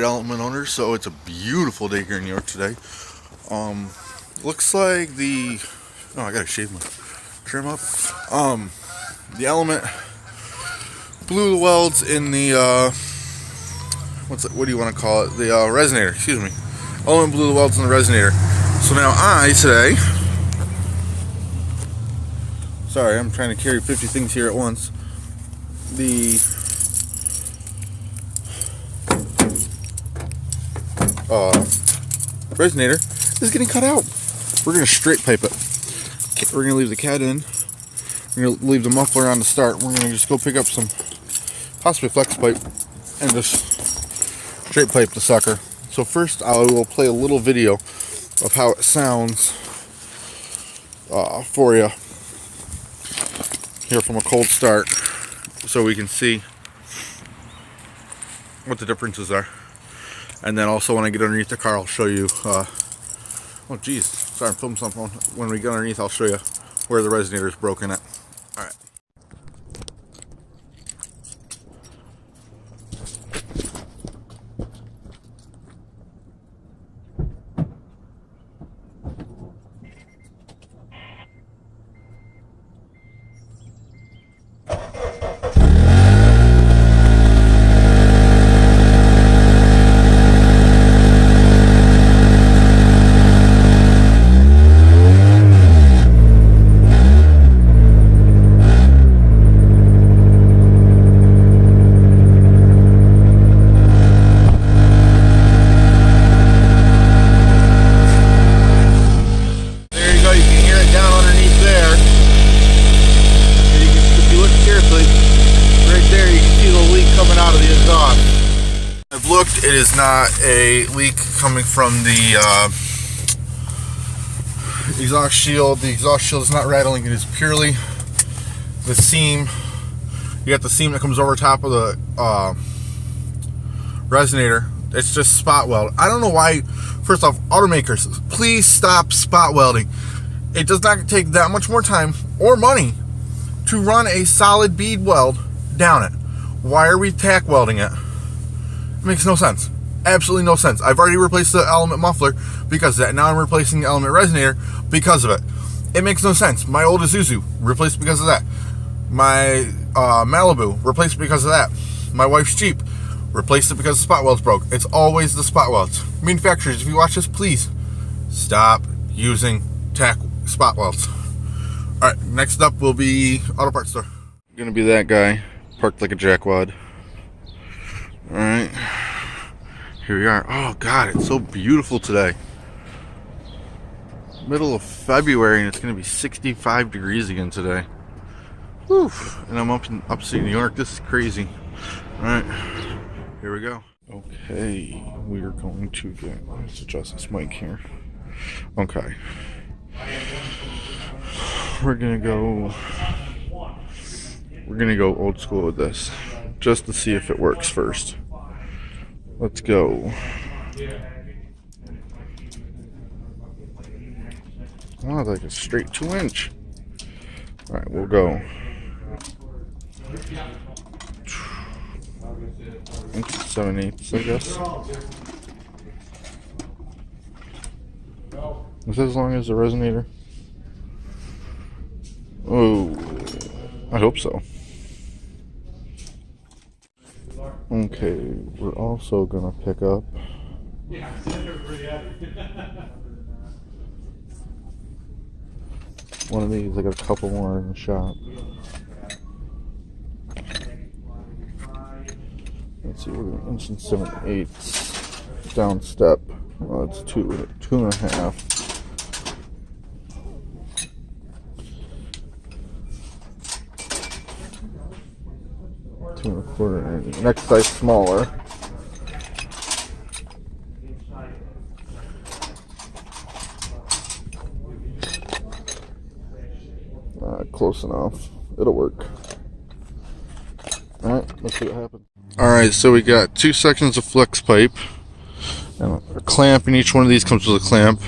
element owner, so it's a beautiful day here in New York today. Looks like I gotta shave my trim up. The element blew the welds in the what do you want to call it? The resonator. Excuse me. Element blew the welds in the resonator. So now sorry, I'm trying to carry 50 things here at once. The resonator is getting cut out. We're going to straight pipe it. We're going to leave the cat in. We're going to leave the muffler on to start. We're going to just go pick up some possibly flex pipe and just straight pipe the sucker. So first I will play a little video of how it sounds for you here from a cold start, so we can see what the differences are. And then also when I get underneath the car, I'll show you oh geez, sorry, I'm filming something. When we get underneath, I'll show you where the resonator is broken at. All right. I've looked, it is not a leak coming from the exhaust shield. The exhaust shield is not rattling, it is purely the seam. You got the seam that comes over top of the resonator. It's just spot weld. I don't know why. First off, automakers, please stop spot welding. It does not take that much more time or money to run a solid bead weld down it. Why are we tack welding it? It makes no sense. Absolutely no sense. I've already replaced the element muffler because of that. Now I'm replacing the element resonator because of it. It makes no sense. My old Isuzu, replaced because of that. My Malibu, replaced because of that. My wife's Jeep, replaced it because the spot welds broke. It's always the spot welds. Manufacturers, if you watch this, please stop using tack spot welds. Alright, next up will be auto parts store. Gonna be that guy, parked like a jackwad. Alright, here we are. Oh god, it's so beautiful today. Middle of February and it's gonna be 65 degrees again today. Whew. And I'm up in upstate New York. This is crazy. Alright, here we go. Okay, we are going to let's adjust this mic here. Okay. We're gonna go old school with this, just to see if it works first. Let's go. Oh, like a straight 2-inch. Alright, we'll go 7/8, I guess. Is that as long as the resonator? Oh, I hope so. Okay, we're also gonna pick up one of these. I got a couple more in the shop. Let's see, we're going inch and 7/8 down step. Well, it's 2.5. 2 1/4. Next size smaller. Close enough. It'll work. Alright, let's see what happens. Alright, so we got 2 sections of flex pipe and a clamp, and each one of these comes with a clamp.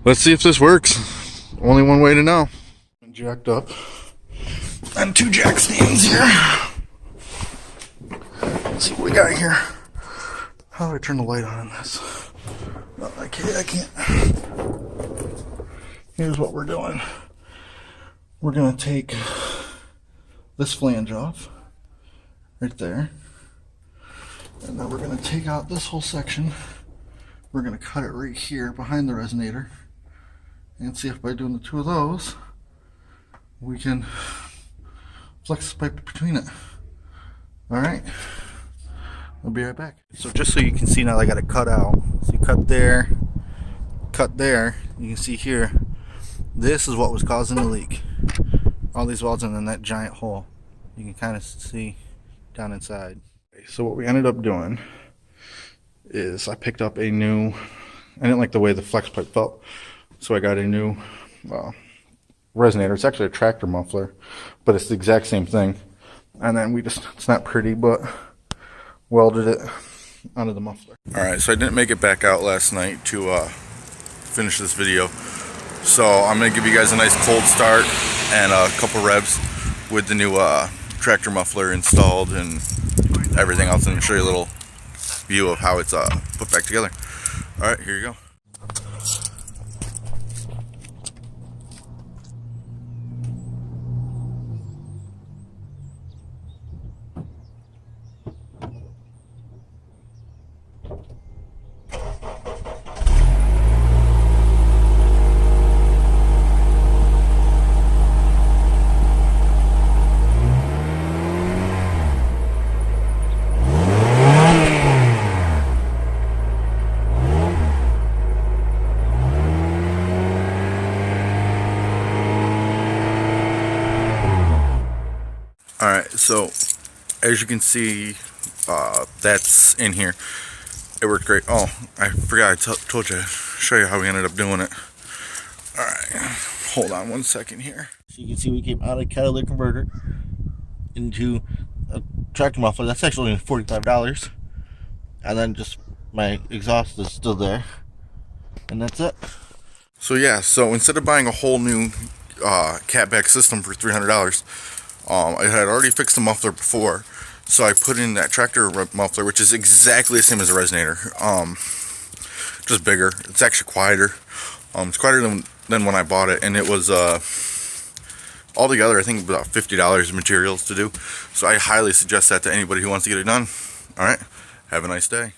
Let's see if this works. Only one way to know. Jacked up on 2 jack stands here. Let's see what we got here. How do I turn the light on in this? No, I can't. Here's what we're doing. We're going to take this flange off right there. And then we're going to take out this whole section. We're going to cut it right here behind the resonator. And see if by doing the two of those, we can flex the pipe between it. Alright. I'll be right back. So just so you can see now, I got it cut out. So you cut there. You can see here. This is what was causing the leak. All these welds and then that giant hole. You can kind of see down inside. So what we ended up doing is I picked up a new, I didn't like the way the flex pipe felt, so I got a new resonator. It's actually a tractor muffler, but it's the exact same thing. And then we just, it's not pretty, but welded it onto the muffler. Alright, so I didn't make it back out last night to finish this video. So I'm going to give you guys a nice cold start and a couple revs with the new tractor muffler installed and everything else, and show you a little view of how it's put back together. Alright, here you go. Alright, so as you can see, that's in here. It worked great. Oh, I forgot I told you, show you how we ended up doing it. Alright, hold on one second here. So you can see we came out of catalytic converter into a tractor muffler. That's actually only $45. And then just my exhaust is still there. And that's it. So yeah, so instead of buying a whole new catback system for $300, I had already fixed the muffler before, so I put in that tractor muffler, which is exactly the same as a resonator, just bigger. It's actually quieter. It's quieter than when I bought it, and it was altogether I think about $50 of materials to do. So I highly suggest that to anybody who wants to get it done. All right, have a nice day.